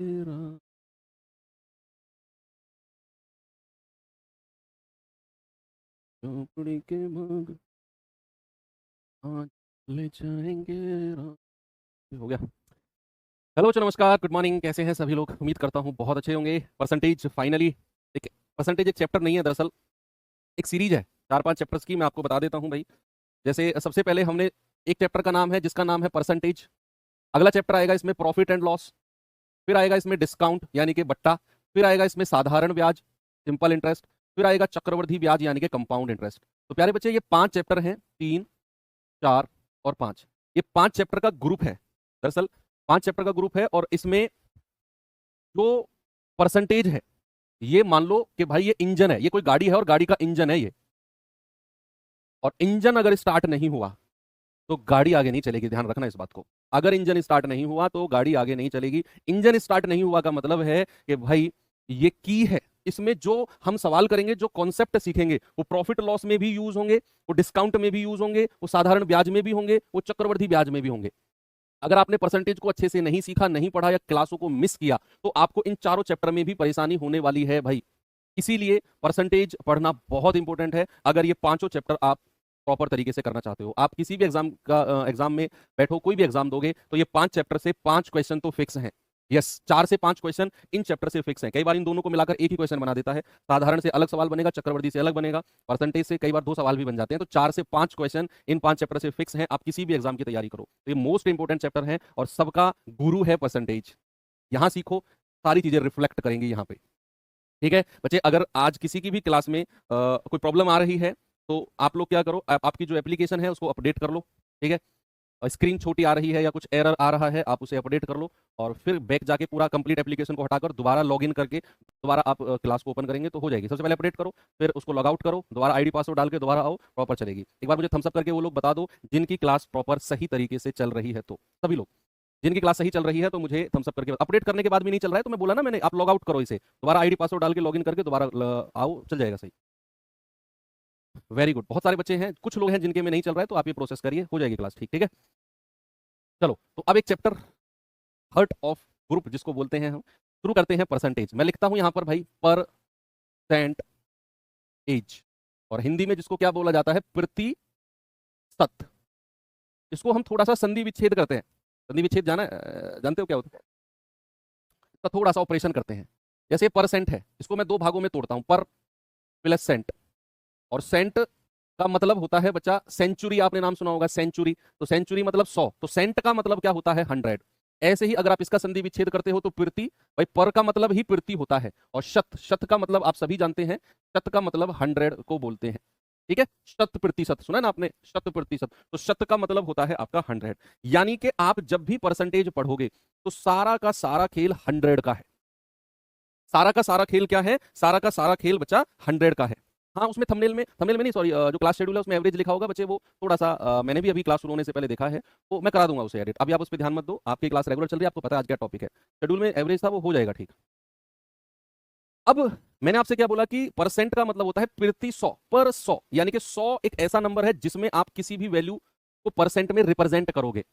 तेरा झोपड़ी के भाग आज ले जाएंगे हो गया। हेलो चलो नमस्कार गुड मॉर्निंग, कैसे हैं सभी लोग? उम्मीद करता हूँ बहुत अच्छे होंगे। परसेंटेज फाइनली एक परसेंटेज एक चैप्टर नहीं है, दरअसल एक सीरीज है 4-5 चैप्टर्स की। मैं आपको बता देता हूँ भाई। जैसे सबसे पहले हमने एक चैप्टर का नाम है जिसका नाम है परसेंटेज। अगला चैप्टर आएगा इसमें प्रॉफिट एंड लॉस। फिर आएगा इसमें डिस्काउंट यानी कि बट्टा। फिर आएगा इसमें साधारण ब्याज सिंपल इंटरेस्ट। फिर आएगा चक्रवृद्धि ब्याज यानी कि कंपाउंड इंटरेस्ट। तो प्यारे बच्चे, ये 5 चैप्टर हैं, 3, 4 और 5। ये 5 चैप्टर का ग्रुप है। दरअसल 5 चैप्टर का ग्रुप है और इसमें जो परसेंटेज है, ये मान लो कि भाई ये इंजन है, ये कोई गाड़ी है और गाड़ी का इंजन है ये। और इंजन अगर स्टार्ट नहीं हुआ तो गाड़ी आगे नहीं चलेगी। ध्यान रखना इस बात को। अगर इंजन स्टार्ट नहीं हुआ तो गाड़ी आगे नहीं चलेगी। इंजन स्टार्ट नहीं हुआ का मतलब है कि भाई ये की है। इसमें जो हम सवाल करेंगे, जो कॉन्सेप्ट सीखेंगे, वो प्रॉफिट लॉस में भी यूज होंगे, वो डिस्काउंट में भी यूज होंगे, वो साधारण ब्याज में भी होंगे, वो चक्रवृद्धि ब्याज में भी होंगे। अगर आपने परसेंटेज को अच्छे से नहीं सीखा, नहीं पढ़ा या क्लासों को मिस किया तो आपको इन चारों चैप्टर में भी परेशानी होने वाली है भाई। इसीलिए परसेंटेज पढ़ना बहुत इंपॉर्टेंट है। अगर ये पांचों चैप्टर आप प्रॉपर तरीके से करना चाहते हो, आप किसी भी एग्जाम में बैठो, कोई भी एग्जाम दोगे तो ये 5 चैप्टर से 5 क्वेश्चन तो फिक्स हैं। यस, 4 से 5 क्वेश्चन इन चैप्टर से फिक्स हैं। कई बार इन दोनों को मिलाकर एक ही क्वेश्चन बना देता है। साधारण से अलग सवाल बनेगा, चक्रवर्ती से अलग बनेगा, परसेंटेज से कई बार 2 सवाल भी बन जाते हैं। तो 4 से 5 क्वेश्चन इन 5 चैप्टर से फिक्स हैं। आप किसी भी एग्जाम की तैयारी करो तो ये मोस्ट इंपॉर्टेंट चैप्टर है और सबका गुरु है परसेंटेज। यहां सीखो, सारी चीजें रिफ्लेक्ट करेंगी यहाँ पे। ठीक है बच्चे, अगर आज किसी की भी क्लास में कोई प्रॉब्लम आ रही है तो आप लोग क्या करो, आपकी जो एप्लीकेशन है उसको अपडेट कर लो। ठीक है, स्क्रीन छोटी आ रही है या कुछ एरर आ रहा है, आप उसे अपडेट कर लो और फिर बैक जाके पूरा कंप्लीट एप्लीकेशन को हटाकर दोबारा लॉगिन करके दोबारा आप क्लास को ओपन करेंगे तो हो जाएगी। सबसे पहले अपडेट करो, फिर उसको लॉग आउट करो, दोबारा आईडी पासवर्ड डाल के दोबारा आओ, प्रॉपर चलेगी। एक बार मुझे थम्स अप करके वो लोग बता दो जिनकी क्लास प्रॉपर सही तरीके से चल रही है। तो सभी लोग जिनकी क्लास सही चल रही है तो मुझे थम्स अप करके। अपडेट करने के बाद भी नहीं चल रहा है तो मैं बोला ना मैंने, आप लॉग आउट करो इसे, दोबारा आईडी पासवर्ड डाल के लॉगिन करके दोबारा आओ, चल जाएगा सही। वेरी गुड, बहुत सारे बच्चे हैं, कुछ लोग हैं जिनके में नहीं चल रहा है तो आप ये प्रोसेस करिए, हो जाएगी क्लास ठीक। ठीक है, चलो तो अब एक चैप्टर हर्ट ऑफ ग्रुप जिसको बोलते हैं हम, शुरू करते हैं। परसेंटेज मैं लिखता हूं यहां पर भाई परसेंट एज, और हिंदी में जिसको क्या बोला जाता है, प्रतिशत। इसको हम थोड़ा सा संधि विच्छेद करते हैं। संधि विच्छेद जानते हो क्या होता है? इसका थोड़ा सा ऑपरेशन करते हैं। जैसे परसेंट है, इसको मैं 2 भागों में तोड़ता हूं, पर प्लस सेंट। और सेंट का मतलब होता है बच्चा सेंचुरी, आपने नाम सुना होगा सेंचुरी। तो सेंचुरी मतलब 100, तो सेंट का मतलब क्या होता है 100। ऐसे ही अगर आप इसका संधि विच्छेद करते हो तो प्रति, भाई पर का मतलब ही प्रति होता है, और शत, शत का मतलब आप सभी जानते हैं, शत का मतलब 100 को बोलते हैं। ठीक है, शत प्रतिशत सुना ना आपने, शत प्रतिशत, तो शत का मतलब होता है आपका 100। यानी कि आप जब भी परसेंटेज पढ़ोगे तो सारा का सारा खेल 100 का है। सारा का सारा खेल क्या है? सारा का सारा खेल बच्चा 100 का है। हाँ, उसमें थंबनेल में नहीं, सॉरी, जो क्लास शेड्यूल है उसमें एवरेज लिखा होगा बच्चे, वो थोड़ा सा मैंने भी अभी क्लास शुरू होने से पहले देखा है, तो मैं करा दूंगा उसे एडिट। अभी आप उस पर ध्यान मत दो, आपकी क्लास रेगुलर चल रही है, आपको पता है आज क्या टॉपिक है। शेड्यूल में एवरेज था, वो हो जाएगा ठीक। अब मैंने आपसे क्या बोला कि परसेंट का मतलब होता है प्रति 100, पर 100, यानी कि 100 एक ऐसा नंबर है जिसमें आप किसी भी वैल्यू को परसेंट में रिप्रेजेंट करोगे।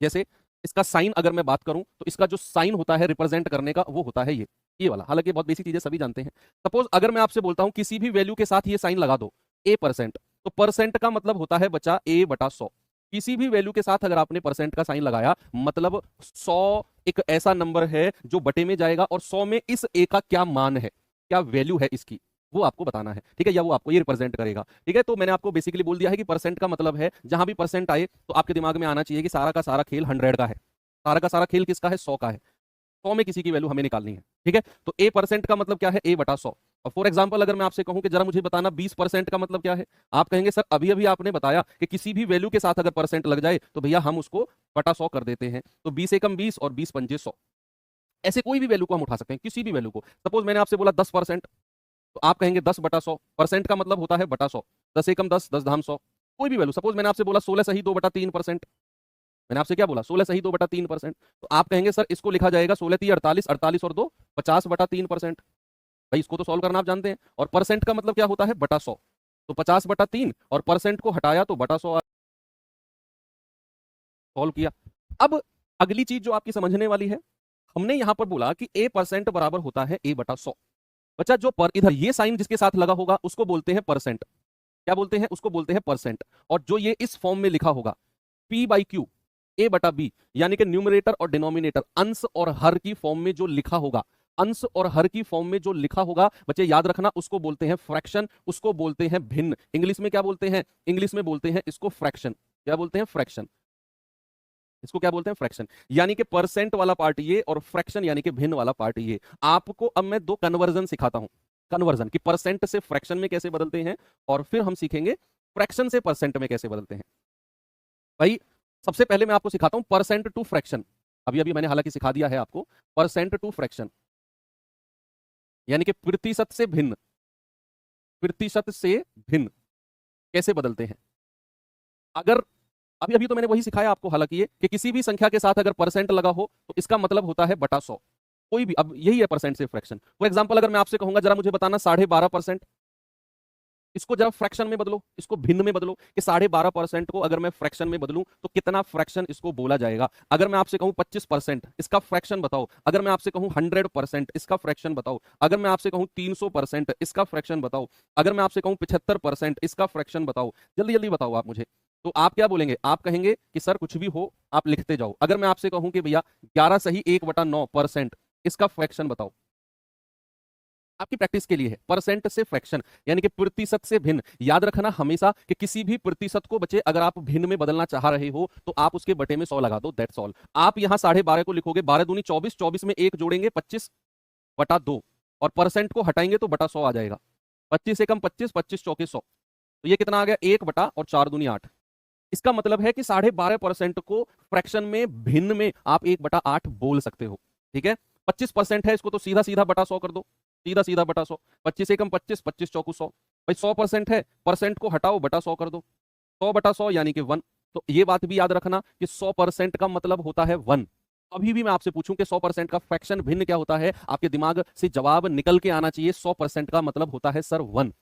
जैसे इसका साइन अगर मैं बात करूं तो इसका जो साइन होता है रिप्रेजेंट करने का, वो होता है ये वाला। हालांकि बहुत बेसिक चीजें सभी जानते हैं। सपोज अगर मैं आपसे बोलता हूं किसी भी वैल्यू के साथ ये साइन लगा दो, ए परसेंट, तो परसेंट का मतलब होता है बच्चा A/100। किसी भी वैल्यू के साथ अगर आपने परसेंट का साइन लगाया, मतलब 100 एक ऐसा नंबर है जो बटे में जाएगा और 100 में इस ए का क्या मान है, क्या वैल्यू है इसकी, वो आपको बताना है। ठीक है, या वो आपको ये रिप्रेजेंट करेगा। ठीक है, तो मैंने आपको बेसिकली बोल दिया है कि परसेंट का मतलब है, जहां भी परसेंट आए तो आपके दिमाग में आना चाहिए कि सारा का सारा खेल 100 का है। सारा का सारा खेल किसका है? 100 का है। 100 में किसी की वैल्यू हमें निकालनी है। ठीक है, तो ए परसेंट का मतलब क्या है? A/100। और फॉर एग्जाम्पल अगर मैं आपसे कहूं कि जरा मुझे बताना 20% का मतलब क्या है, आप कहेंगे सर अभी अभी आपने बताया कि किसी भी वैल्यू के साथ अगर परसेंट लग जाए तो भैया हम उसको बटा 100 कर देते हैं। तो 20 एकम 20 और 20 पंजे 100। ऐसे कोई भी वैल्यू को हम उठा सकते हैं, किसी भी वैल्यू को। सपोज मैंने आपसे बोला 10%, तो आप कहेंगे 10/100। परसेंट का मतलब होता है बटा 100। 10 एकम 10, 10 धाम 100। कोई भी वैल्यू, सपोज मैंने आपसे बोला 16 सही 2/3%। मैंने आपसे क्या बोला? 16 सही 2/3%। तो आप कहेंगे सर इसको लिखा जाएगा 16 3 48, 48 और 2 50/3%। भाई इसको तो सॉल्व करना आप जानते हैं। और परसेंट का मतलब क्या होता है? बटा 100। तो 50/3 और परसेंट को हटाया तो बटा 100 सॉल्व किया। अब अगली चीज जो आपकी समझने वाली है, हमने यहां पर बोला कि A% बराबर होता है A/100। बच्चा जो पर इधर ये साइन जिसके साथ लगा होगा उसको बोलते हैं परसेंट। क्या बोलते हैं? उसको बोलते हैं परसेंट। और जो ये इस फॉर्म में लिखा होगा P/Q A/B, यानी कि न्यूमरेटर और डिनोमिनेटर, अंश और हर की फॉर्म में जो लिखा होगा, अंश और हर की फॉर्म में जो लिखा होगा बच्चे याद रखना, उसको बोलते हैं फ्रैक्शन, उसको बोलते हैं भिन्न। इंग्लिश में क्या बोलते हैं? इंग्लिश में बोलते हैं इसको फ्रैक्शन। क्या बोलते हैं? फ्रैक्शन। इसको क्या बोलते हैं? फ्रैक्शन। यानी कि परसेंट वाला पार्ट ये और फ्रैक्शन यानी कि भिन्न वाला पार्ट ये। आपको अब मैं 2 कन्वर्जन सिखाता हूं। कन्वर्जन कि परसेंट से फ्रैक्शन में कैसे बदलते हैं, और फिर हम सीखेंगे फ्रैक्शन से परसेंट में कैसे बदलते हैं। भाई सबसे पहले मैं आपको सिखाता हूं परसेंट टू फ्रैक्शन। अभी अभी मैंने हालांकि सिखा दिया है आपको परसेंट टू फ्रैक्शन, यानी कि प्रतिशत से भिन्न। प्रतिशत से भिन्न कैसे बदलते हैं? अगर अभी अभी तो मैंने वही सिखाया आपको हालांकि ये कि किसी भी संख्या के साथ अगर परसेंट लगा हो तो इसका मतलब होता है बटा 100। कोई भी, अब यही है परसेंट से फ्रैक्शन। फॉर एग्जांपल अगर मैं आपसे कहूंगा जरा मुझे बताना 12.5%, इसको जरा फ्रैक्शन में बदलो, इसको भिन्न में बदलो कि 12.5% को अगर मैं फ्रैक्शन में बदलूं तो कितना फ्रैक्शन इसको बोला जाएगा। अगर मैं आपसे कहूं 25% इसका फ्रैक्शन बताओ, अगर मैं आपसे कहूं 100% इसका फ्रैक्शन बताओ, अगर मैं आपसे कहूं 300% इसका फ्रैक्शन बताओ, अगर मैं आपसे कहूं 75% इसका फ्रैक्शन बताओ, जल्दी जल्दी बताओ आप मुझे। तो आप क्या बोलेंगे? आप कहेंगे कि सर कुछ भी हो आप लिखते जाओ। अगर मैं आपसे कहूं कि भैया 11 सही 1/9% इसका फ्रैक्शन बताओ, आपकी प्रैक्टिस के लिए है परसेंट से फ्रैक्शन, यानी कि प्रतिशत से भिन्न। याद रखना हमेशा कि किसी भी प्रतिशत को बच्चे अगर आप भिन्न में बदलना चाह रहे हो तो आप उसके बटे में 100 लगा दो, दैट्स ऑल। आप यहां 12.5 को लिखोगे, 12 दूनी 24, 24 में 1 जोड़ेंगे 25/2, और परसेंट को हटाएंगे तो बटा 100 आ जाएगा। 25 एकम 25, 25 चौके 100, तो ये कितना आ गया? 1 बटा और 4 दूनी 8। इसका मतलब है कि 12.5% को फ्रैक्शन में भिन्न में आप 1/8 बोल सकते हो। ठीक है, 25% है, इसको तो सीधा सीधा बटा 100 कर दो, सीधा सीधा बटा 100। 25 एकम 25, 25 चौकू 100। भाई 100% है, परसेंट को हटाओ बटा 100 कर दो, 100/100 यानी कि 1। तो ये बात भी याद रखना कि 100% का मतलब होता है 1। अभी भी मैं आपसे पूछूं कि 100% का फ्रैक्शन भिन्न क्या होता है, आपके दिमाग से जवाब निकल के आना चाहिए। 100% का मतलब होता है सर 1।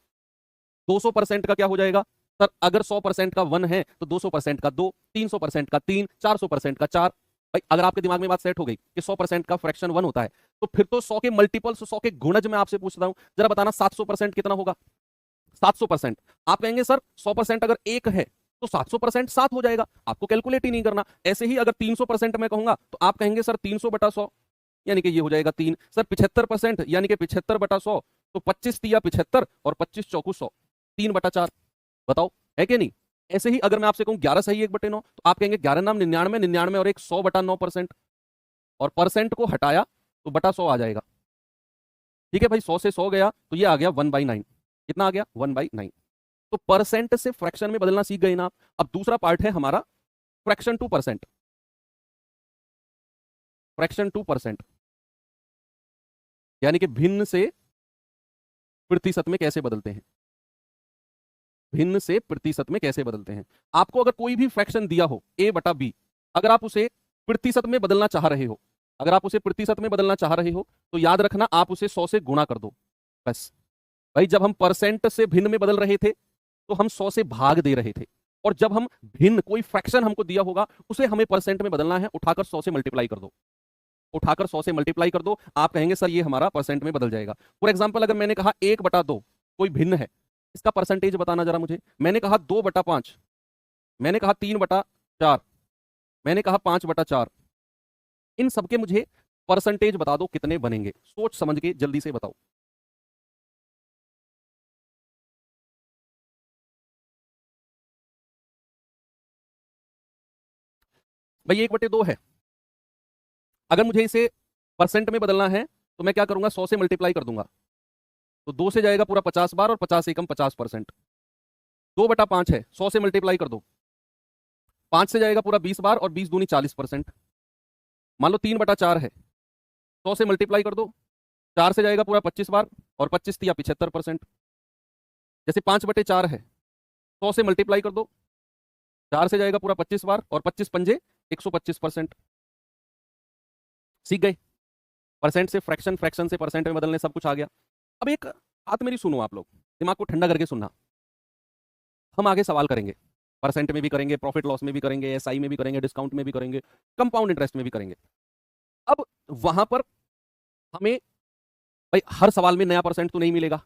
200% का क्या हो जाएगा? सर अगर 100% का 1 है तो 200% का 2, 300% का 3, 400% का 4। भाई अगर आपके दिमाग में बात सेट हो गई कि 100% का फ्रैक्शन 1 होता है, तो फिर तो 100 के मल्टीपल्स, 100 के गुणज मैं आपसे पूछता हूं, जरा बताना 700% कितना होगा? 700%। आप कहेंगे सर 100% अगर 1 है तो 700% 7 हो जाएगा, आपको कैलकुलेट ही नहीं करना। ऐसे ही अगर 300% मैं कहूंगा तो आप कहेंगे सर 300/100 यानी कि ये हो जाएगा 3। सर 75% यानी कि 75/100, तो 25 तिया 75 और 25 चौकू 100, 3/4। बताओ है कि नहीं? ऐसे ही अगर मैं आपसे कहूं 11 सही 1/9, तो आप कहेंगे 11 नाम 99, 99 और एक 100/9%, और परसेंट को हटाया तो बटा 100 आ जाएगा। ठीक है भाई, 100 से 100 गया तो ये आ गया 1/9। कितना आ गया? 1/9। तो परसेंट से फ्रैक्शन में बदलना सीख गए ना आप। अब दूसरा पार्ट है हमारा fraction two percent. Fraction two percent यानी कि भिन्न से प्रतिशत में कैसे बदलते हैं। भिन्न से प्रतिशत में कैसे बदलते हैं? आपको अगर कोई भी फ्रैक्शन दिया हो A/B, अगर आप उसे प्रतिशत में बदलना चाह रहे हो, अगर आप उसे प्रतिशत में बदलना चाह रहे हो तो याद रखना आप उसे 100 से गुणा कर दो, बस। भाई जब हम परसेंट से भिन्न में बदल रहे थे तो हम 100 से भाग दे रहे थे, और जब हम भिन्न कोई फ्रैक्शन हमको दिया होगा उसे हमें परसेंट में बदलना है, उठाकर 100 से मल्टीप्लाई कर दो, उठाकर 100 से मल्टीप्लाई कर दो। आप कहेंगे सर ये हमारा परसेंट में बदल जाएगा। फॉर एग्जाम्पल अगर मैंने कहा 1/2 कोई भिन्न है, इसका परसेंटेज बताना जरा मुझे। मैंने कहा 2/5, मैंने कहा 3/4, मैंने कहा 5/4। इन सबके मुझे परसेंटेज बता दो कितने बनेंगे, सोच समझ के जल्दी से बताओ। भाई 1/2 है, अगर मुझे इसे परसेंट में बदलना है तो मैं क्या करूंगा? 100 से मल्टीप्लाई कर दूंगा, तो 2 से जाएगा पूरा 50 बार, और 50 एकम 50%। 2/5 है, 100 से मल्टीप्लाई कर दो, 5 से जाएगा पूरा 20 बार, और 20 दूनी 40%। मान लो 3/4 है, 100 से मल्टीप्लाई कर दो, 4 से जाएगा पूरा 25 बार, और 25 या 75%। जैसे 5/4 है, 100 से मल्टीप्लाई कर दो, 4 से जाएगा पूरा 25 बार, और 25 पंजे 125%। सीख गए? परसेंट से फ्रैक्शन, फ्रैक्शन से परसेंट में बदलने, सब कुछ आ गया। अब एक बात मेरी सुनो आप लोग, दिमाग को ठंडा करके सुनना। हम आगे सवाल करेंगे, परसेंट में भी करेंगे, प्रॉफिट लॉस में भी करेंगे, एसआई में भी करेंगे, डिस्काउंट में भी करेंगे, कंपाउंड इंटरेस्ट में भी करेंगे। अब वहां पर हमें भाई हर सवाल में नया परसेंट तो नहीं मिलेगा।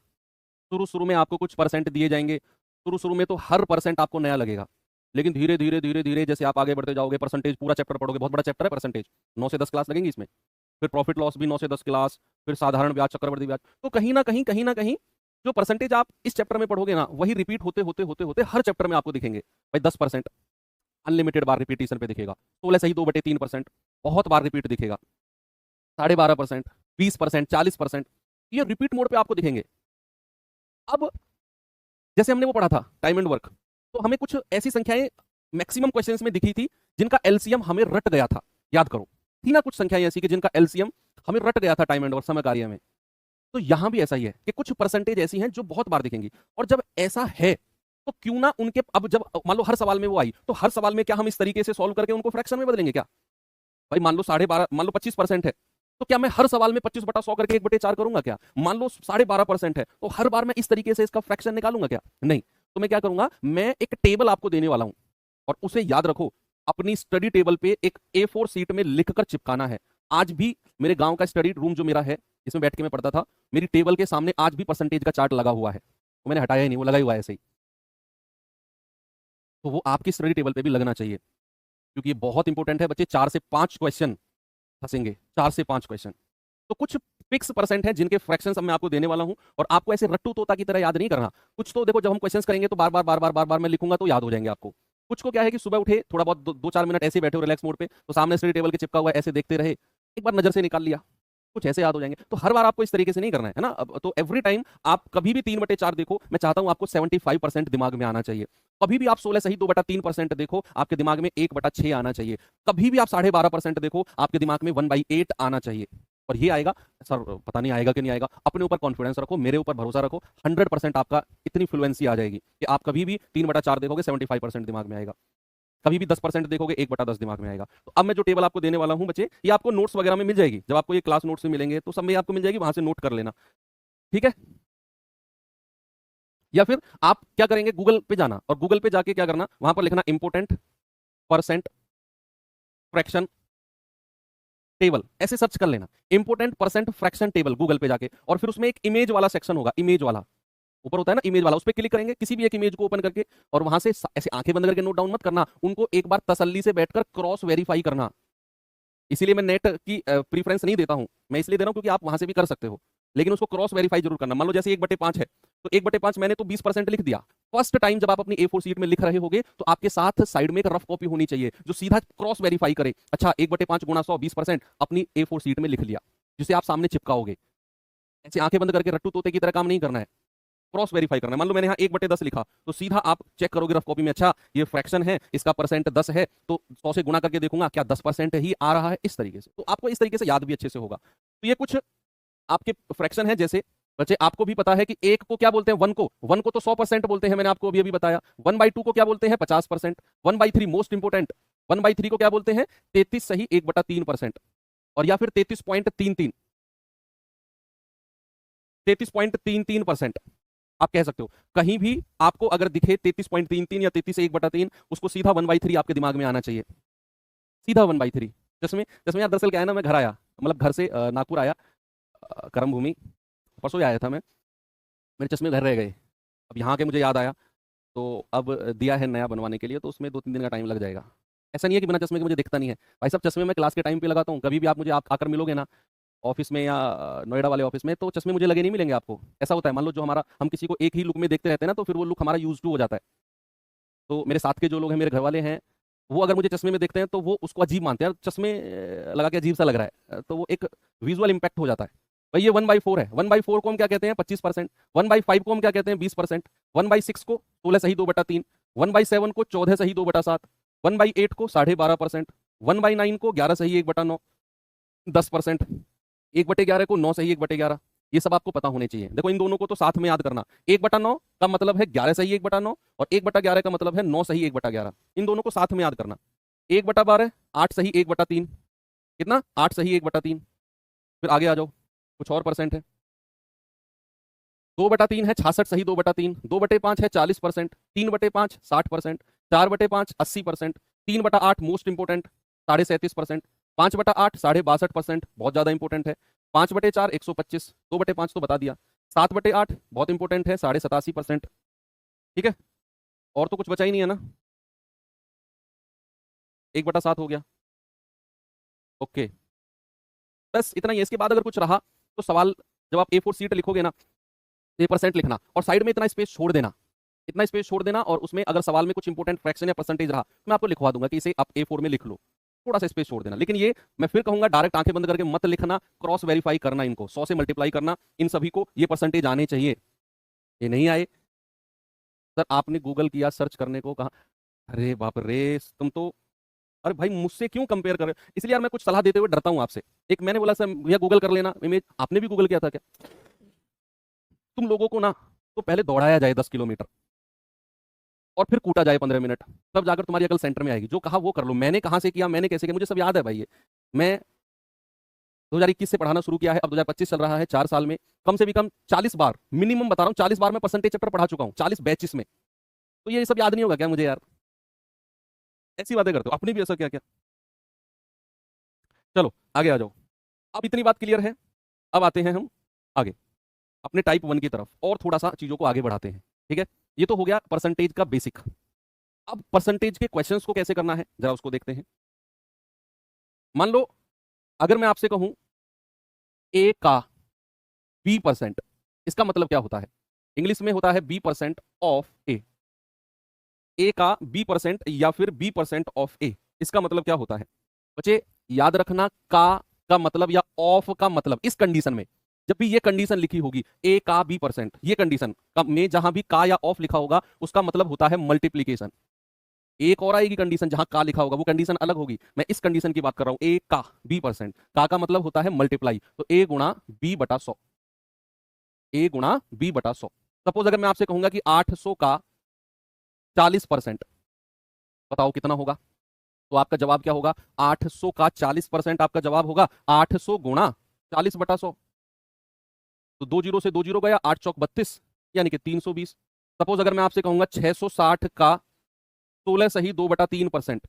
शुरू शुरू में आपको कुछ परसेंट दिए जाएंगे, शुरू शुरू में तो हर परसेंट आपको नया लगेगा, लेकिन धीरे धीरे धीरे धीरे जैसे आप आगे बढ़ते जाओगे, परसेंटेज पूरा चैप्टर पढ़ोगे, बहुत बड़ा चैप्टर है परसेंटेज, 9 से 10 क्लास लगेंगी इसमें, फिर प्रॉफिट लॉस भी 9 से 10 क्लास, फिर साधारण ब्याज, चक्रवृद्धि ब्याज। तो कहीं ना कहीं जो परसेंटेज आप इस चैप्टर में पढ़ोगे ना, वही रिपीट होते होते होते होते हर चैप्टर में आपको दिखेंगे। भाई 10% अनलिमिटेड बार रिपीटेशन पे दिखेगा, 16 सही 2/3% बहुत बार रिपीट दिखेगा, 12.5%, 20%, 40%, ये रिपीट मोड पे आपको दिखेंगे। अब जैसे हमने वो पढ़ा था टाइम एंड वर्क, तो हमें कुछ ऐसी संख्याएं मैक्सिमम क्वेश्चंस में दिखी थी जिनका एलसीएम हमें रट गया था। याद करो, थी ना कुछ संख्याएं ऐसी कि जिनका एलसीएम हमें रट गया था टाइम एंड वर्क, समय कार्य में। तो यहां भी ऐसा ही है कि कुछ परसेंटेज ऐसी हैं जो बहुत बार दिखेंगी, और जब ऐसा है तो क्यों ना उनके, अब जब मान लो हर सवाल में वो आई, तो हर सवाल में क्या हम इस तरीके से सॉल्व करके उनको फ्रैक्शन में बदलेंगे क्या? भाई मान लो 12.5, मान लो 25% है, तो क्या मैं हर सवाल में 25/100 करके 1/4 करूंगा क्या? मान लो 12.5% है, तो हर बार मैं इस तरीके से इसका फ्रैक्शन निकालूंगा क्या? नहीं। तो मैं क्या करूंगा, मैं एक टेबल आपको देने वाला हूं, और उसे याद रखो, अपनी स्टडी टेबल पे एक A4 सीट में लिखकर चिपकाना है। आज भी मेरे गांव का स्टडी रूम जो मेरा है, जिसमें बैठ के मैं पढ़ता था, मेरी टेबल के सामने आज भी परसेंटेज का चार्ट लगा हुआ है, वो मैंने हटाया ही नहीं, वो लगा ही हुआ है ऐसे ही। तो वो आपकी स्टडी टेबल पे भी लगना चाहिए, क्योंकि ये बहुत इंपॉर्टेंट है बच्चे। 4 से 5 क्वेश्चन फंसेंगे, 4 से 5 क्वेश्चन। तो कुछ फिक्स परसेंट है जिनके फ्रैक्शंस मैं आपको देने वाला हूं, और आपको ऐसे रट्टू तोता की तरह याद नहीं करना। कुछ तो देखो, जब हम क्वेश्चंस करेंगे तो बार बार बार बार बार बार मैं लिखूंगा तो याद हो जाएंगे आपको। कुछ को क्या है कि सुबह उठे, थोड़ा बहुत 2-4 मिनट ऐसे बैठे हो रिलैक्स मोड पे, तो सामने स्टडी टेबल के चिपका हुआ है, ऐसे देखते रहे, एक बार नजर से निकाल लिया, कुछ ऐसे याद हो जाएंगे। तो हर बार आपको इस तरीके से नहीं करना है ना। तो एवरी टाइम आप कभी भी 3/4 देखो, मैं चाहता हूं आपको 75% दिमाग में आना चाहिए। कभी भी आप 16 सही 2/3% देखो, आपके दिमाग में 1/6 आना चाहिए। कभी भी आप 12.5% देखो, आपके दिमाग में 1/8 आना चाहिए। और ये आएगा, सर पता नहीं आएगा कि नहीं आएगा, अपने ऊपर कॉन्फिडेंस रखो, मेरे ऊपर भरोसा रखो, 100% आपका इतनी फ्लुएंसी आ जाएगी कि आप कभी भी 3/4 देखोगे 75% दिमाग में आएगा, कभी भी 10% देखोगे 1/10 दिमाग में आएगा। तो अब मैं जो टेबल आपको देने वाला हूं बच्चे, ये आपको नोट्स वगैरह में मिल जाएगी, जब आपको ये क्लास नोट्स में मिलेंगे तो सब में आपको मिल जाएगी, वहां से नोट कर लेना, ठीक है? या फिर आप क्या करेंगे, गूगल पे जाना, और गूगल पे जाके क्या करना, वहां पर लिखना इंपोर्टेंट परसेंट फ्रैक्शन टेबल, ऐसे सर्च कर लेना, important percent fraction table Google पे जाके, और फिर उसमें एक इमेज वाला सेक्शन होगा, इमेज वाला ऊपर होता है ना इमेज वाला, उस पर क्लिक करेंगे, किसी भी एक इमेज को ओपन करके, और वहां से ऐसे आंखें बंद करके नोट डाउन मत करना, उनको एक बार तसल्ली से बैठकर क्रॉस वेरीफाई करना। इसीलिए मैं नेट की प्रीफरेंस नहीं देता हूं, मैं इसलिए दे रहा हूं क्योंकि आप वहां से भी कर सकते हो, लेकिन उसको क्रॉस वेरीफाई जरूर करना। मान लो जैसे 1/5 है, तो 1/5 मैंने तो 20% लिख दिया, फर्स्ट टाइम जब आप अपनी A4 सीट में लिख रहे होगे, तो आपके साथ साइड में एक रफ कॉपी होनी चाहिए जो सीधा क्रॉस वेरीफाई करे, अच्छा 1/5 गुणा 100 20% अपनी A4 सीट में लिख लिया, जिसे आप सामने चिपकाओगे। ऐसे आंखें बंद करके रट्टू तोते की तरह काम नहीं करना है, क्रॉस वेरीफाई करना है। मान लो मैंने यहाँ 1/10 लिखा, तो सीधा आप चेक करोगे रफ कॉपी में, अच्छा ये फ्रैक्शन है, इसका परसेंट 10 है, तो 100 से गुणा करके देखूंगा क्या 10% ही आ रहा है, इस तरीके से। तो आपको इस तरीके से याद भी अच्छे से होगा। तो ये कुछ आपके फ्रैक्शन है। जैसे बच्चे आपको भी पता है कि एक को क्या बोलते हैं, वन को तो 100% बोलते हैं, मैंने आपको अभी अभी बताया। 1/2 को क्या बोलते हैं, 50%। 1/3 मोस्ट इंपोर्टेंट, 1/3 को क्या बोलते हैं, 33 सही 1/3%, और या फिर 33.33% आप कह सकते हो। कहीं भी आपको अगर दिखे 33.33 या 33 से 1/3, उसको सीधा 1/3 आपके दिमाग में आना चाहिए, सीधा 1/3। चश्मे चश्मे यार, दरअसल क्या है ना, मैं घर आया, मतलब घर से नागपुर आया, कर्म भूमि, परसों ही आया था मैं, मेरे चश्मे घर रह गए। अब यहाँ के मुझे याद आया, तो अब दिया है नया बनवाने के लिए, तो उसमें 2-3 दिन का टाइम लग जाएगा। ऐसा नहीं है कि बिना चश्मे के मुझे दिखता नहीं है भाई साहब, चश्मे मैं क्लास के टाइम पे लगाता हूँ। कभी भी आप मुझे आकर मिलोगे ना ऑफिस में, या नोएडा वाले ऑफिस में, तो चश्मे मुझे लगे नहीं मिलेंगे आपको। ऐसा होता है, मान लो जो हमारा, हम किसी को एक ही लुक में देखते रहते हैं ना, तो फिर वो लुक हमारा यूज टू हो जाता है। तो मेरे साथ के जो लोग हैं, मेरे घर वाले हैं, वो अगर मुझे चश्मे में देखते हैं तो वो उसको अजीब मानते हैं, यार चश्मे लगा के अजीब सा लग रहा है, तो वो एक विजुअल इंपैक्ट हो जाता है। भाई ये 1/4 है, 1/4 को हम क्या कहते हैं, 25%। 1/5 को हम क्या कहते हैं, 20%। 1/6 को 16 सही 2/3। 1/7 को 14 सही 2/7। 1/8 को 12.5%। 1/9 को 11 सही 1/9, 10%। 1/11 को 9 सही 1/11, ये सब आपको पता होने चाहिए। देखो इन दोनों को तो साथ में याद करना। 1/9 का मतलब है 11 सही 1/9, और 1/11 का मतलब है 9 सही 1/11। इन दोनों को साथ में याद करना। 1/12 8 सही 1/3, कितना 8 सही 1/3। फिर आगे आ जाओ, कुछ और परसेंट है। 2/3 है 66 सही 2/3, 2/5 है 40%, 3/5 60%, 4/5 80%, 3/8 मोस्ट इंपोर्टेंट 37.5%, 5/8 62.5% बहुत ज्यादा इंपोर्टेंट है, 5/4 125, 2/5 तो बता दिया, 7/8 बहुत इंपोर्टेंट है 87.5%। ठीक है, और तो कुछ बचा ही नहीं है ना। 1/7 हो गया। ओके, बस इतना ही है। इसके बाद अगर कुछ रहा तो सवाल जब आप A4 सीट लिखोगे ना, ये परसेंट लिखना और साइड में इतना स्पेस छोड़ देना, इतना स्पेस छोड़ देना, और उसमें अगर सवाल में कुछ इंपोर्टेंट फ्रैक्शन या परसेंटेज रहा तो मैं आपको लिखवा दूंगा कि इसे आप A4 में लिख लो, थोड़ा सा स्पेस छोड़ देना। लेकिन ये मैं फिर कहूंगा डायरेक्ट आंखें बंद करके मत लिखना, क्रॉस वेरीफाई करना, इनको 100 से मल्टीप्लाई करना, इन सभी को ये परसेंटेज आने चाहिए। ये नहीं आए, सर आपने गूगल किया, सर्च करने को कहा, अरे बाप रे तुम तो, अरे भाई मुझसे क्यों कंपेयर कर रहे हो। इसलिए यार मैं कुछ सलाह देते हुए डरता हूं आपसे। एक मैंने बोला सर भैया गूगल कर लेना इमेज, आपने भी गूगल किया था क्या। तुम लोगों को ना तो पहले दौड़ाया जाए 10 किलोमीटर, और फिर कूटा जाए 15 मिनट, तब जाकर तुम्हारी अकल सेंटर में आएगी। जो कहा वो कर लो। मैंने कहां से किया, मैंने कैसे किया, मुझे सब याद है भाई। ये मैं 2021 से पढ़ाना शुरू किया है, अब 2025 चल रहा है, 4 साल में कम से भी कम 40 बार, मिनिमम बता रहा हूँ 40 बार मैं परसेंटेज चैप्टर पढ़ा चुका हूँ 40 बैचेस में। तो ये सब याद नहीं होगा क्या मुझे यार, ऐसी बातें करते हो। अपने भी ऐसा क्या क्या। चलो आगे आ जाओ। अब इतनी बात क्लियर है, अब आते हैं हम आगे अपने टाइप 1 की तरफ, और थोड़ा सा चीजों को आगे बढ़ाते हैं। ठीक है, ये तो हो गया परसेंटेज का बेसिक। अब परसेंटेज के क्वेश्चंस को कैसे करना है जरा उसको देखते हैं। मान लो अगर मैं आपसे कहूं ए का B%, इसका मतलब क्या होता है। इंग्लिश में होता है B% ऑफ ए का B% या फिर B% ऑफ ए, इसका मतलब क्या होता है बच्चे। याद रखना का मतलब या ऑफ का मतलब, इस कंडीशन में जब भी ये कंडीशन लिखी होगी ए का B%, ये कंडीशन में जहां भी का या ऑफ लिखा होगा उसका मतलब होता है मल्टीप्लीकेशन। एक और आएगी कंडीशन जहां का लिखा होगा, वो कंडीशन अलग होगी। मैं इस कंडीशन की बात कर रहा हूं, ए का B%, का मतलब होता है मल्टीप्लाई, तो ए गुणा B/100, ए गुणा B/100। सपोज अगर मैं आपसे कहूंगा कि 800 का 40%, बताओ कितना होगा। तो आपका जवाब क्या होगा, 800 का 40% आपका जवाब होगा 800 गुणा 40/100। तो 2 जीरो से 2 जीरो गया, 8 चौक 32, यानी कि 320। सपोज अगर मैं आपसे कहूंगा 660 का 16 सही 2/3%,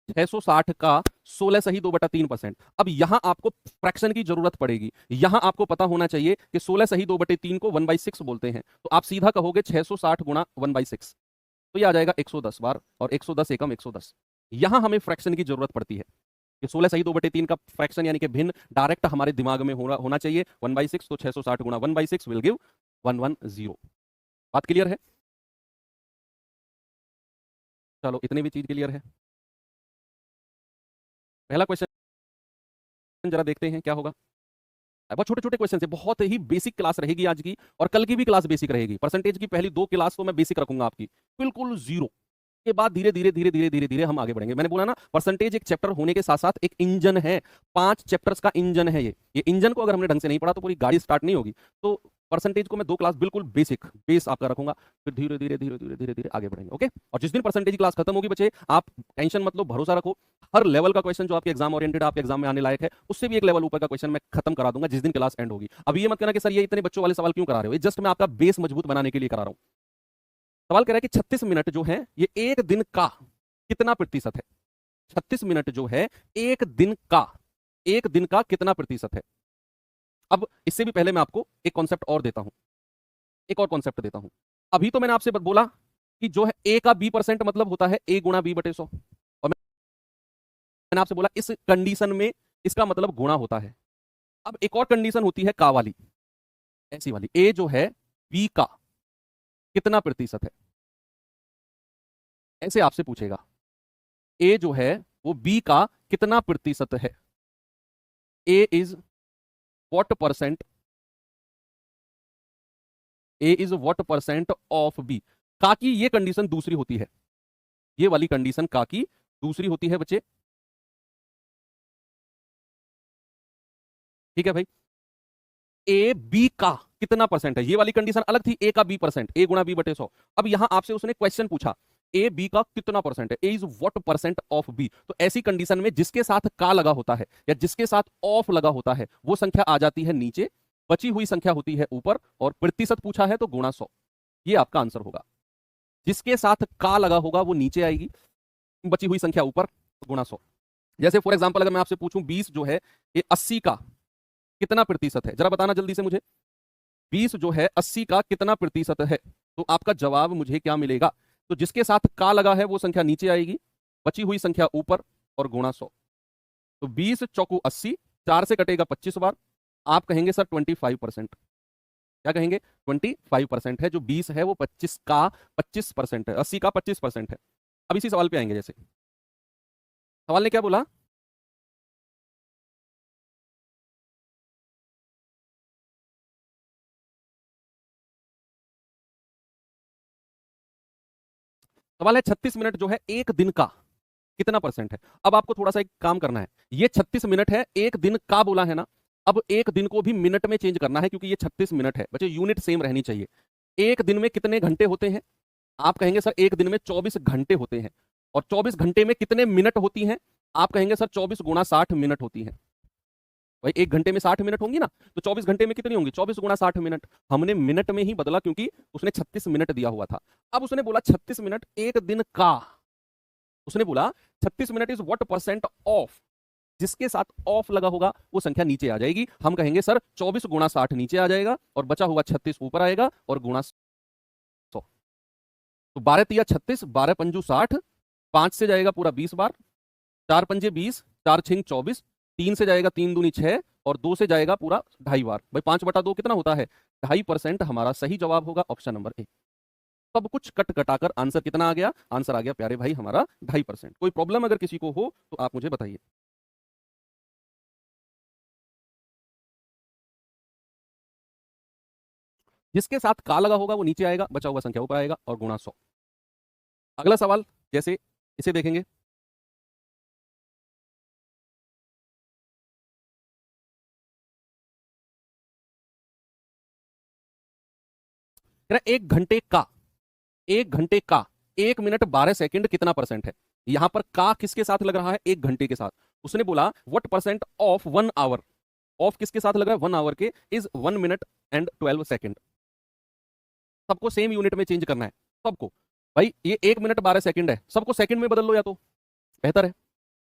660 का 16 सही 2/3%। अब यहां आपको फ्रैक्शन की जरूरत पड़ेगी, यहां आपको पता होना चाहिए कि 16 सही 2/3 को 1/6 बोलते हैं, तो आप सीधा कहोगे 660 गुणा 1/6, तो ये आ जाएगा 110 बार, और 110 एकम 110। यहां हमें फ्रैक्शन की जरूरत पड़ती है कि 16 सही 2/3 का फ्रैक्शन यानी कि भिन्न डायरेक्ट हमारे दिमाग में होना चाहिए 1/6, तो 660 गुणा 1/6 विल गिव 110। बात क्लियर है। चलो इतनी भी चीज क्लियर है। पहला क्वेश्चन जरा देखते हैं क्या होगा। बहुत छोटे छोटे क्वेश्चन है, बहुत ही बेसिक क्लास रहेगी आज की, और कल की भी क्लास बेसिक रहेगी। परसेंटेज की पहली 2 क्लास तो मैं बेसिक रखूंगा आपकी, बिल्कुल जीरो के बाद धीरे धीरे धीरे धीरे धीरे धीरे हम आगे बढ़ेंगे। मैंने बोला ना परसेंटेज एक चैप्टर होने के साथ साथ एक इंजन है, 5 चैप्टर्स का इंजन है ये इंजन को अगर हमने ढंग से नहीं पढ़ा तो पूरी गाड़ी स्टार्ट नहीं होगी। तो परसेंटेज को मैं 2 क्लास बिल्कुल बेसिक बेस आपका रखूंगा, फिर धीरे धीरे धीरे धीरे धीरे धीरे आगे बढ़ेंगे। ओके, और जिस दिन परसेंटेज क्लास खत्म होगी बच्चे, आप टेंशन मत लो, भरोसा रखो, हर लेवल का क्वेश्चन जो आपके एग्जाम ओरिएंटेड आपके एग्जाम में आने लायक है, उससे भी एक लेवल ऊपर का क्वेश्चन मैं खत्म करा दूंगा जिस दिन क्लास एंड होगी। अब ये मत कहना कि सर ये इतने बच्चों वाले सवाल क्यों करा रहे हो, जस्ट मैं आपका बेस मजबूत बनाने के लिए करा रहा हूं। सवाल कह रहा है कि 36 मिनट जो है ये एक दिन का कितना प्रतिशत है। 36 मिनट जो है एक दिन का कितना प्रतिशत है। अब इससे भी पहले मैं आपको एक कॉन्सेप्ट और देता हूं, एक और कॉन्सेप्ट देता हूं। अभी तो मैंने आपसे बोला कि जो है ए का B% मतलब होता है ए गुणा B/100, और मैंने आपसे बोला इस कंडीशन में इसका मतलब गुणा होता है। अब एक और कंडीशन होती है का वाली, ऐसी वाली, ए जो है बी का कितना प्रतिशत है, ऐसे आपसे पूछेगा ए जो है वो बी का कितना प्रतिशत है। A is what percent, A is what percent of B. का की ये कंडीशन दूसरी होती है, ये वाली कंडीशन का की दूसरी होती है बच्चे। ठीक है भाई, ए बी का कितना परसेंट है, ये वाली कंडीशन अलग थी, ए का बी परसेंट, ए गुणा बी बटे 100। अब यहां आपसे उसने क्वेश्चन पूछा ए बी का कितना परसेंट है, A is what percent of B. तो ऐसी कंडीशन में जिसके साथ का लगा होता है या जिसके साथ ऑफ लगा होता है वो संख्या आ जाती है नीचे, बची हुई संख्या होती है ऊपर, और प्रतिशत पूछा है तो गुणा 100। ये आपका आंसर होगा। जिसके साथ का लगा होगा वो नीचे आएगी, बची हुई संख्या ऊपर, गुणा 100। जैसे फॉर एग्जाम्पल अगर मैं आपसे पूछूं 20 जो है ये 80 का कितना प्रतिशत है, जरा बताना जल्दी से मुझे। 20 जो है 80 का कितना प्रतिशत है, तो आपका जवाब मुझे क्या मिलेगा। तो जिसके साथ का लगा है वो संख्या नीचे आएगी, बची हुई संख्या ऊपर, और गुणा 100। तो 20 चौकू 80, 4 से कटेगा 25 बार। आप कहेंगे सर 25%। क्या कहेंगे, 25% है। जो 20 है वो 25 का 25% है, 80 का 25% है। अब इसी सवाल पे आएंगे। जैसे सवाल ने क्या बोला, सवाल है 36 मिनट जो है एक दिन का कितना परसेंट है। अब आपको थोड़ा सा एक काम करना है, ये 36 मिनट है, एक दिन का बोला है ना, अब एक दिन को भी मिनट में चेंज करना है क्योंकि ये 36 मिनट है बच्चे, यूनिट सेम रहनी चाहिए। एक दिन में कितने घंटे होते हैं, आप कहेंगे सर एक दिन में 24 घंटे होते हैं। और 24 घंटे में कितने मिनट होती हैं, आप कहेंगे सर 24 गुणा 60 मिनट होती हैं। भाई एक घंटे में 60 मिनट होंगी ना, तो 24 घंटे में कितनी होंगी, 24 गुणा 60 मिनट। हमने मिनट में ही बदला क्योंकि उसने 36 मिनट दिया हुआ था। अब उसने बोला 36 मिनट एक दिन का, उसने बोला 36 minute is what percent of, जिसके साथ ऑफ लगा होगा वो संख्या नीचे आ जाएगी। हम कहेंगे सर 24 गुणा 60 नीचे आ जाएगा और बचा हुआ 36 ऊपर आएगा और गुणा 100। तो 12 तिया 36, 12 पंजू 60, 5 से जाएगा पूरा 20 बार, 4 पंजे 20, 4 छिंग 24, 3 से जाएगा 3 दूनी 6, और 2 से जाएगा पूरा 2.5 बार। भाई 5/2 कितना होता है, 2.5%। हमारा सही जवाब होगा ऑप्शन नंबर ए। सब कुछ कट कटाकर आंसर कितना आ गया, आंसर आ गया प्यारे भाई हमारा 2.5%। कोई प्रॉब्लम अगर किसी को हो तो आप मुझे बताइए। जिसके साथ का लगा होगा वो नीचे आएगा, बचा हुआ संख्या ऊपर आएगा, और गुणा 100। अगला सवाल जैसे इसे देखेंगे, एक घंटे का 1 मिनट 12 सेकंड कितना परसेंट है। यहां पर का किसके साथ लग रहा है, एक घंटे के साथ। उसने बोला what percent of 1 hour, of किसके साथ लग रहा है, 1 आवर के, इज 1 मिनट एंड 12 सेकंड। सबको सेम यूनिट में चेंज करना है, सबको। भाई ये 1 मिनट 12 सेकंड है, सबको सेकंड में बदल लो या तो बेहतर है।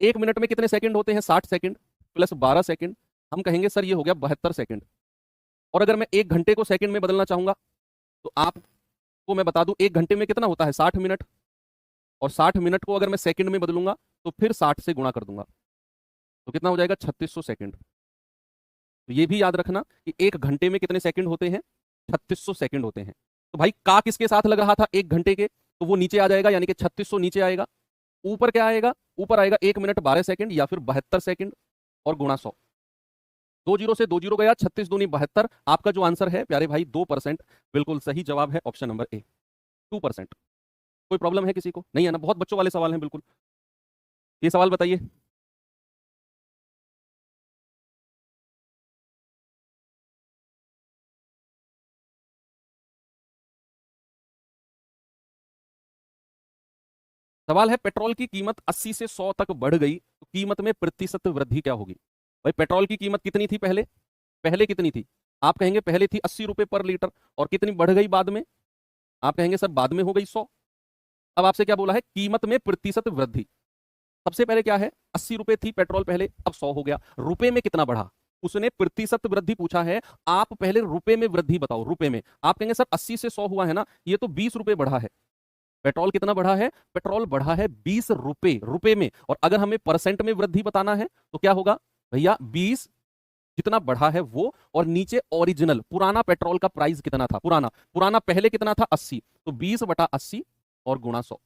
1 मिनट में कितने सेकंड होते हैं, 60 सेकंड प्लस 12 सेकंड, हम कहेंगे सर ये हो गया 72 सेकंड। और अगर मैं 1 घंटे को सेकंड में बदलना चाहूंगा तो आपको मैं बता दूं 1 घंटे में कितना होता है, 60 मिनट, और 60 मिनट को अगर मैं सेकंड में बदलूंगा तो फिर 60 से गुणा कर दूंगा, तो कितना हो जाएगा 3600 सेकंड। तो ये भी याद रखना कि 1 घंटे में कितने सेकंड होते हैं, 3600 सेकंड होते हैं। तो भाई का किसके साथ लग रहा था 1 घंटे के, तो वो नीचे आ जाएगा, यानी कि 3600 नीचे आएगा। ऊपर क्या आएगा, ऊपर आएगा 1 मिनट 12 सेकंड या फिर 72 सेकंड, और गुणा 100। 2 जीरो से 2 जीरो गया, 36 दूनी 72। आपका जो आंसर है प्यारे भाई 2%, बिल्कुल सही जवाब है ऑप्शन नंबर ए, 2%। कोई प्रॉब्लम है किसी को, नहीं है ना, बहुत बच्चों वाले सवाल हैं बिल्कुल। ये सवाल बताइए, सवाल है पेट्रोल की कीमत 80 से 100 तक बढ़ गई तो कीमत में प्रतिशत वृद्धि क्या होगी। भाई पेट्रोल की कीमत कितनी थी पहले, पहले कितनी थी, आप कहेंगे पहले थी 80 रुपए पर लीटर, और कितनी बढ़ गई बाद में, आप कहेंगे सर बाद में हो गई 100। अब आपसे क्या बोला है, कीमत में प्रतिशत वृद्धि। सबसे पहले क्या है, 80 रुपए थी पेट्रोल पहले, अब 100 हो गया, रुपए में कितना बढ़ा, उसने प्रतिशत वृद्धि पूछा है। आप पहले रुपए में वृद्धि बताओ, रुपए में। आप कहेंगे सर 80 से 100 हुआ है ना, ये तो 20 रुपए बढ़ा है। पेट्रोल कितना बढ़ा है, पेट्रोल बढ़ा है 20 रुपए, रुपए में। और अगर हमें परसेंट में वृद्धि बताना है तो क्या होगा भैया, 20 जितना बढ़ा है वो, और नीचे ओरिजिनल पुराना पेट्रोल का प्राइस कितना था, पुराना पुराना पहले कितना था 80, तो 20/80 और गुणा 100।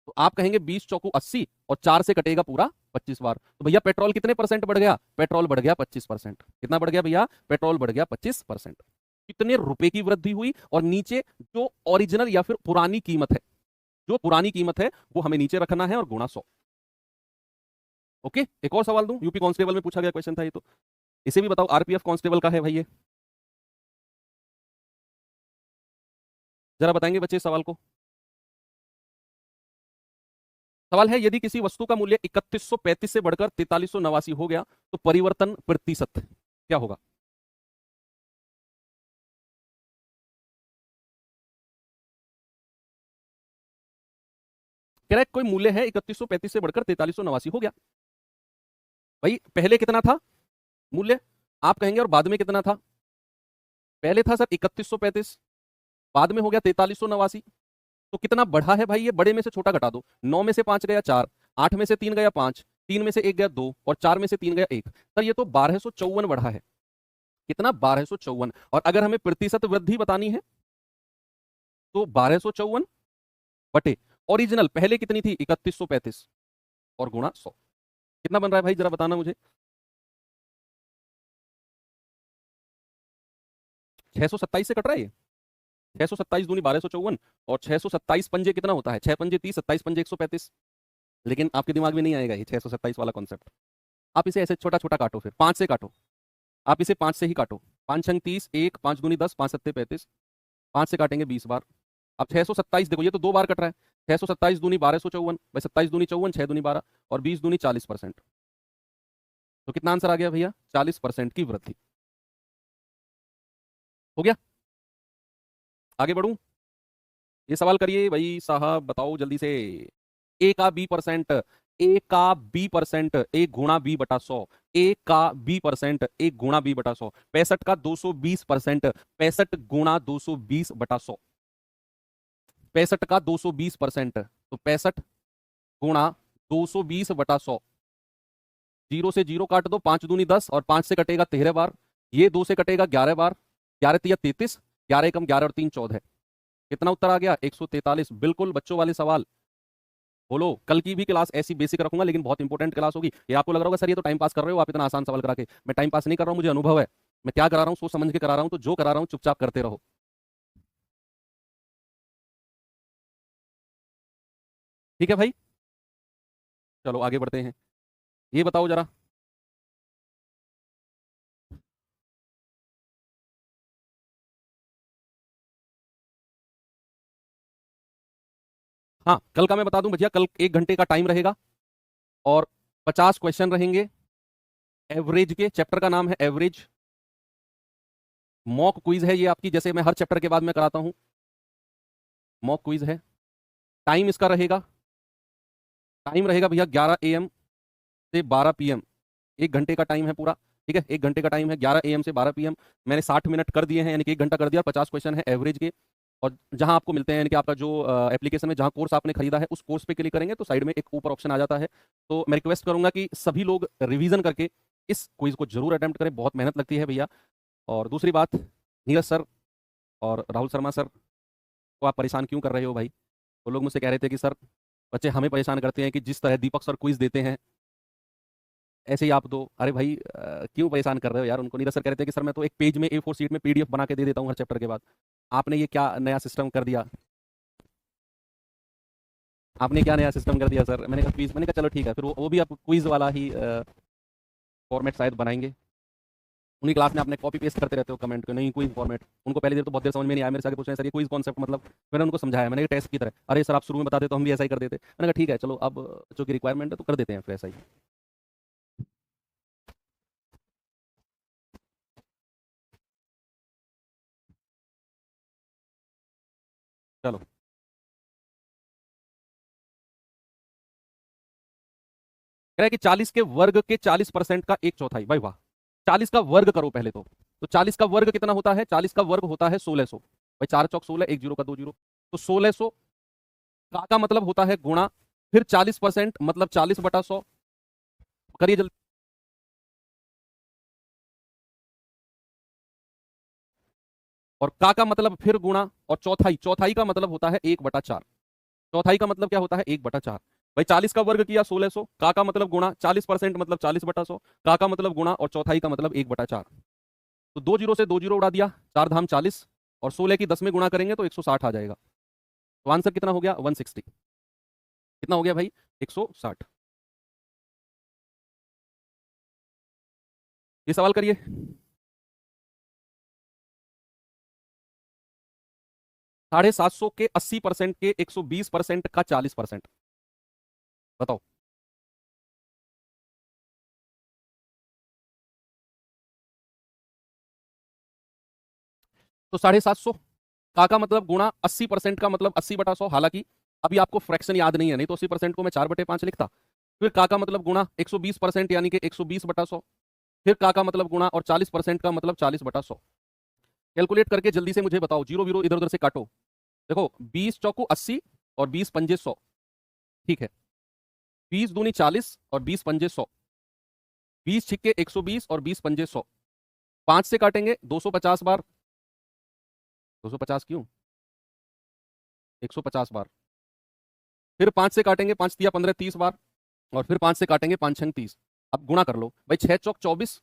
तो आप कहेंगे 20 चौकू 80, और 4 से कटेगा पूरा 25 बार। तो भैया पेट्रोल कितने परसेंट बढ़ गया, पेट्रोल बढ़ गया 25%। कितना बढ़ गया भैया, पेट्रोल बढ़ गया 25%। कितने रुपए की वृद्धि हुई, और नीचे जो ओरिजिनल या फिर पुरानी कीमत है, जो पुरानी कीमत है वो हमें नीचे रखना है, और गुणा 100। ओके, एक और सवाल दूं, यूपी कांस्टेबल में पूछा गया क्वेश्चन था ये तो। इसे भी बताओ, आरपीएफ कांस्टेबल का है भाई ये, जरा बताएंगे बच्चे इस सवाल को। सवाल है, यदि किसी वस्तु का मूल्य 3135 से बढ़कर 4389 हो गया तो परिवर्तन प्रतिशत क्या होगा? कह रहा है कोई मूल्य है 3135 से बढ़कर 4389 हो गया। भाई पहले कितना था मूल्य, आप कहेंगे, और बाद में कितना था? पहले था सर 3135, बाद में हो गया 4389। तो कितना बढ़ा है भाई? ये बड़े में से छोटा घटा दो। 9 में से 5 गया 4, 8 में से 3 गया 5, 3 में से 1 गया 2, और 4 में से 3 गया 1। सर ये तो 1254 बढ़ा है। कितना? 1254। और अगर हमें प्रतिशत वृद्धि बतानी है तो 1254 बटे ओरिजिनल पहले कितनी थी 3135 और गुणा 100, कितना बन रहा है भाई जरा बताना मुझे। 627 से कट रहा है ये। 627 दूनी 1254, और 627 पंजे कितना होता है? 6 पंजे 30, 27 पंजे 135। लेकिन आपके दिमाग में नहीं आएगा ये 627 वाला कॉन्सेप्ट। आप इसे ऐसे छोटा छोटा काटो, फिर 5 से काटो। आप इसे 5 से ही काटो। 5 छंग 30, 1 5 दूनी 10, 5 सत्ते 35, 5 से काटेंगे 20 बार। अब 627 देखो, ये तो 2 बार कट रहा है। 627 दूनी 1254, भाई 27 दूनी 54, 6 दूनी 12, और 20 दूनी 40%। तो कितना आंसर आ गया भैया? 40% की वृद्धि। हो गया? आगे बढ़ूं? ये सवाल करिए भाई साहब, बताओ जल्दी से। ए का बी परसेंट, ए का बी परसेंट, ए गुणा बी बटा 100, ए का बी परसेंट, ए गुणा बी बटा 100। 65 का 220%, 65 गुणा 220 बटा 100। 65 का 220%, तो 65 गुणा 220 बटा 100। जीरो से जीरो काट दो, 5 दूनी 10, और 5 से कटेगा 13 बार। ये 2 से कटेगा 11 बार। 11 तिया 33, 11 एकम 11 और 3 14। कितना उत्तर आ गया? 143। बिल्कुल बच्चों वाले सवाल। बोलो, कल की भी क्लास ऐसी बेसिक रखूंगा, लेकिन बहुत इंपॉर्टेंट क्लास होगी। ये आपको लग रहा होगा सर ये तो टाइम पास कर रहे हो आप इतना आसान सवाल करा के। मैं टाइम पास नहीं कर रहा हूं, मुझे अनुभव है। मैं क्या करा रहा हूं सोच समझ के करा रहा हूं, तो जो करा रहा हूं चुपचाप करते रहो। ठीक है भाई, चलो आगे बढ़ते हैं। ये बताओ जरा। हाँ, कल का मैं बता दूं भैया, कल 1 घंटे का टाइम रहेगा और 50 क्वेश्चन रहेंगे एवरेज के। चैप्टर का नाम है एवरेज। मॉक क्विज है ये आपकी, जैसे मैं हर चैप्टर के बाद में कराता हूं, मॉक क्विज है। टाइम इसका रहेगा, टाइम रहेगा भैया 11 AM से 12 PM। 1 घंटे का टाइम है पूरा। ठीक है, 1 घंटे का टाइम है, 11 AM से 12 PM। मैंने 60 मिनट कर दिए हैं, यानी कि 1 घंटा कर दिया। 50 क्वेश्चन है एवरेज के। और जहां आपको मिलते हैं, यानी कि आपका जो एप्लीकेशन में जहां कोर्स आपने खरीदा है उस कोर्स पे क्लिक करेंगे तो साइड में एक ऊपर ऑप्शन आ जाता है। तो मैं रिक्वेस्ट करूंगा कि सभी लोग रिवीजन करके इस क्विज को जरूर अटेम्प्ट करें, बहुत मेहनत लगती है भैया। और दूसरी बात, नीरज सर और राहुल शर्मा सर को आप परेशान क्यों कर रहे हो भाई? वो लोग मुझसे कह रहे थे कि सर बच्चे हमें परेशान करते हैं कि जिस तरह दीपक सर क्विज देते हैं ऐसे ही आप दो। अरे भाई क्यों परेशान कर रहे हो यार उनको? नीरज सर कह रहे थे कि सर मैं तो एक पेज में A4 शीट में PDF बना के दे देता हूँ हर चैप्टर के बाद। आपने ये क्या नया सिस्टम कर दिया? आपने क्या नया सिस्टम कर दिया सर? मैंने कहा क्विज, मैंने कहा चलो ठीक है, फिर वो भी आप क्विज वाला ही फॉर्मेट शायद बनाएंगे। उन्हीं क्लास में आपने कॉपी पेस्ट करते रहते हो कमेंट को, नहीं क्विज फॉर्मेट। उनको पहले देर तो बहुत देर समझ में नहीं आया, मेरे से आगे पूछ रहे हैं सर ये क्विज कॉन्सेप्ट मतलब। मैंने उनको समझाया, मैंने टेस्ट की तरह। अरे सर आप शुरू में बताते तो हम भी ऐसा ही कर देते। मैंने कहा ठीक है चलो, अब जो की रिक्वायरमेंट है तो कर देते हैं फिर ऐसा ही। चलो, कह रहा है कि 40 के वर्ग के 40% का 1/4। भाई वाह, 40 का वर्ग करो पहले तो 40 का वर्ग कितना होता है? 40 का वर्ग होता है 1600। भाई 4 चौक 16, एक जीरो का 2 जीरो, तो 1600। का मतलब होता है गुणा, फिर 40% मतलब 40/100। करिए जल्दी। और का मतलब फिर गुणा, और चौथाई, चौथाई का मतलब होता है 1/4। चौथाई का मतलब क्या होता है? 1/4। भाई 40 का वर्ग किया 1600, का मतलब गुणा, 40% मतलब 40/100, का मतलब गुणा, और चौथाई का मतलब 1/4। तो 2 जीरो से 2 जीरो उड़ा दिया, 4 धाम 40, और 16 की 10 में गुणा करेंगे तो 160 आ जाएगा। तो आंसर कितना हो गया? 160। कितना हो गया भाई? 160। ये सवाल करिए। 750 के 80% के 120% का 40%, बताओ। तो 750 का मतलब गुणा 80% का मतलब 80/100। हालांकि अभी आपको फ्रैक्शन याद नहीं है, नहीं तो 80% को मैं 4/5 लिखता। फिर का मतलब गुणा 120% यानी कि 120/100। फिर का मतलब गुणा और 40% का मतलब 40/100। कैलकुलेट करके जल्दी से मुझे बताओ, जीरो जीरो इधर उधर से काटो। देखो 20 चौकू 80 और 20 पंजे 100, ठीक है। 20 दूनी 40 और 20 पंजे 100। 20 छिक्के 120 और 20 पंजे 100। 5 से काटेंगे 250 बार। 250 क्यों, 150 बार। फिर 5 से काटेंगे, 5 तिया 15 30 बार। और फिर 5 से काटेंगे, 5 छंग 30। अब गुणा कर लो भाई, 6 चौक 24,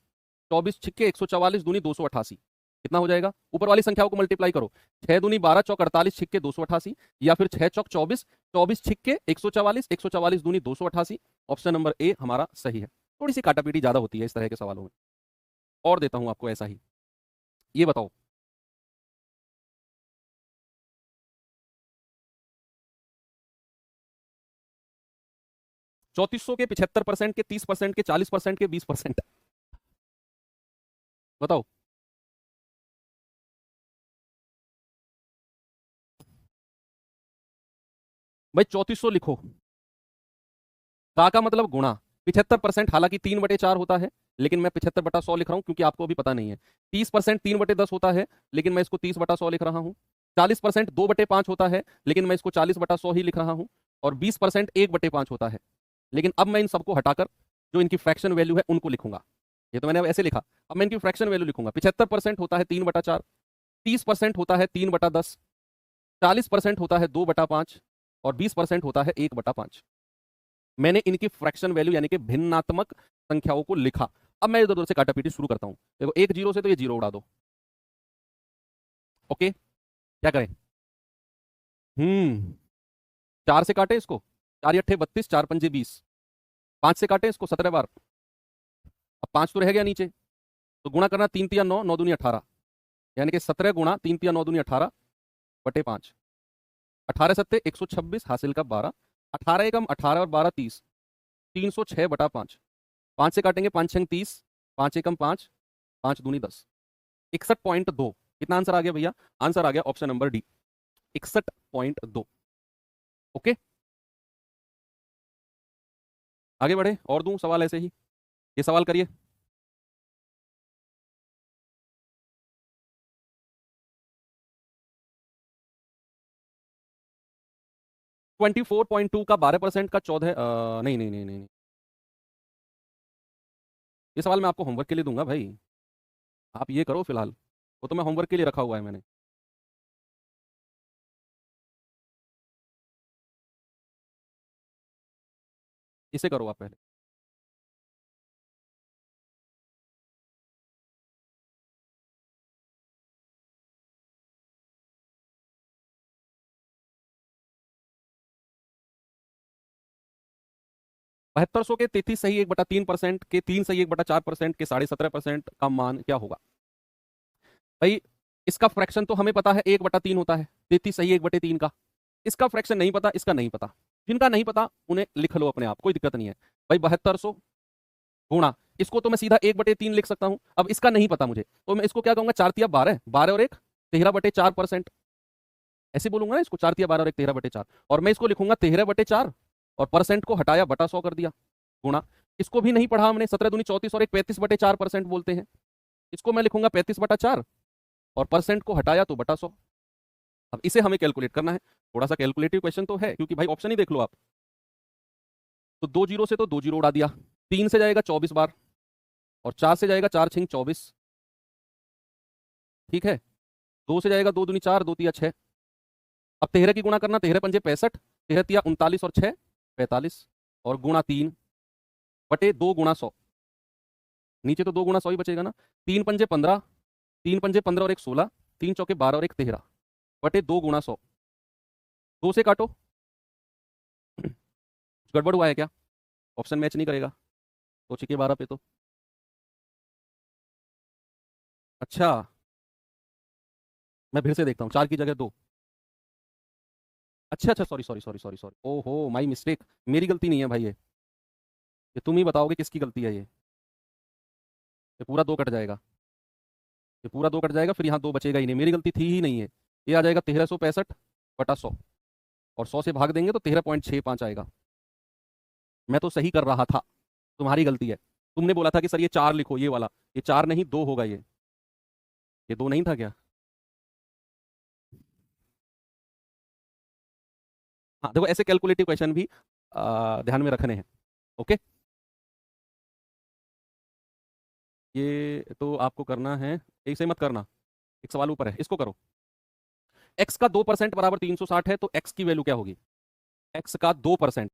24 छिक्के 144 दूनी 288। कितना हो जाएगा, ऊपर वाली संख्याओं को मल्टीप्लाई करो। 6 दूनी 12 चौक 48 छिक्के 288, या फिर 6 चौक 24, 24 छिक्के 144, 144 दूनी 288। ऑप्शन नंबर ए हमारा सही है। थोड़ी सी काटापीटी ज्यादा होती है इस तरह के सवालों में, और देता हूं आपको ऐसा ही। ये बताओ, 3400 के 75% के 30% के 40% के 20%, बताओ। भाई 3400 लिखो, का मतलब गुणा 75%, हालांकि 3/4 होता है, लेकिन मैं 75/100 लिख रहा हूं क्योंकि आपको अभी पता नहीं है। 30% 3/10 होता है, लेकिन मैं इसको 30/100 लिख रहा हूं। 40% 2/5 होता है, लेकिन मैं इसको 40/100 ही लिख रहा हूं। और 20% 1/5 होता है, लेकिन अब मैं इन सबको हटाकर जो इनकी फ्रैक्शन वैल्यू है उनको लिखूंगा। ये तो मैंने अब ऐसे लिखा, अब मैं इनकी फ्रैक्शन वैल्यू लिखूंगा। 75% होता है 3/4, 30% होता है 3/10, 40% होता है 2/5, और 20% होता है 1/5। मैंने इनकी फ्रैक्शन वैल्यू यानी कि भिन्नात्मक संख्याओं को लिखा। अब मैं इधर उधर से काटापीटी शुरू करता हूं। देखो, एक जीरो से तो ये जीरो उड़ा दो। ओके, क्या करें। 4 से काटे इसको, 4 × 8 = 32, 4 × 5 = 20। 5 से काटे इसको 17 बार। अब 5 तो रह गया नीचे, तो गुणा करना, 3 तिया 9, 9 दूनी 18, यानी कि 17 गुणा 3 तिया 9 दूनी 18 बटे 5। 18 सत्ते 126, हासिल का 12। 18 एकम 18 और 12 30, 306/5। 5 से काटेंगे, 5 छंग 30, 5 एकम 5, 5 दूनी 10, 61.2। कितना आंसर आ गया भैया, आंसर आ गया ऑप्शन नंबर डी, 61.2। ओके, आगे बढ़े और दूं सवाल ऐसे ही। ये सवाल करिए। 24.2 का 12% का 14, नहीं नहीं नहीं नहीं, ये सवाल मैं आपको होमवर्क के लिए दूंगा भाई। आप ये करो फिलहाल, वो तो मैं होमवर्क के लिए रखा हुआ है मैंने। इसे करो आप पहले। 7200 के 33 सही 1/3% के 3 सही 1/4% के 17.5% का मान क्या होगा। भाई, इसका फ्रैक्शन तो हमें पता है 1/3 होता है, 33 सही 1/3 का। इसका फ्रैक्शन नहीं पता, इसका नहीं पता। जिनका नहीं पता उन्हें लिख लो अपने आप, कोई दिक्कत नहीं है। भाई 7200 गुणा, इसको तो मैं सीधा 1/3 लिख सकता हूं। अब इसका नहीं पता मुझे, तो मैं इसको क्या कहूंगा, 4 तिया 12, 12 और 1 13/4%। ऐसे बोलूंगा ना इसको, 4 तिया 12 और 1 13/4। और मैं इसको लिखूंगा 13/4, और परसेंट को हटाया बटा 100 कर दिया। गुणा, इसको भी नहीं पढ़ा हमने, 17 दूनी 34 और 1 35/4% बोलते हैं। इसको मैं लिखूंगा 35/4, और परसेंट को हटाया तो बटा 100। अब इसे हमें कैलकुलेट करना है। थोड़ा सा कैलकुलेटिव क्वेश्चन तो है, क्योंकि भाई ऑप्शन ही देख लो आप। तो 2 जीरो से तो 2 जीरो उड़ा दिया। 3 से जाएगा 24 बार, और 4 से जाएगा 4 × 6 = 24, ठीक है। 2 से जाएगा 2 दूनी 4, 2 तिया 6। अब 13 की गुणा करना, 13 × 5 = 65, 13 तिया 39 और 6 45, और गुणा 3 बटे 2 गुणा 100। नीचे तो 2 गुणा 100 ही बचेगा ना। 3 × 5 = 15, 3 × 5 = 15 और 1 16, 3 × 4 = 12 और 1 13 बटे 2 गुणा 100। 2 से काटो। गड़बड़ हुआ है क्या, ऑप्शन मैच नहीं करेगा, तो चिके 12 पे तो अच्छा, मैं फिर से देखता हूँ, 4 की जगह 2। अच्छा अच्छा, sorry sorry sorry sorry sorry, ओहो माई मिस्टेक। मेरी गलती नहीं है भाई ये तुम ही बताओगे किसकी गलती है ये पूरा 2 कट जाएगा। ये पूरा 2 कट जाएगा, फिर यहाँ 2 बचेगा ही नहीं, मेरी गलती थी ही नहीं है। ये आ जाएगा 1365/100, और 100 से भाग देंगे तो 13.65 आएगा। मैं तो सही कर रहा था, तुम्हारी गलती है। तुमने बोला था कि सर ये 4 लिखो, ये वाला। ये 4 नहीं, 2 होगा ये 2 नहीं था क्या? हाँ देखो, ऐसे कैलकुलेटिव क्वेश्चन भी ध्यान में रखने हैं। ओके, ये तो आपको करना है, एक से मत करना, एक सवाल ऊपर है, इसको करो। एक्स का 2% बराबर 360 है, तो एक्स की वैल्यू क्या होगी? एक्स का 2%।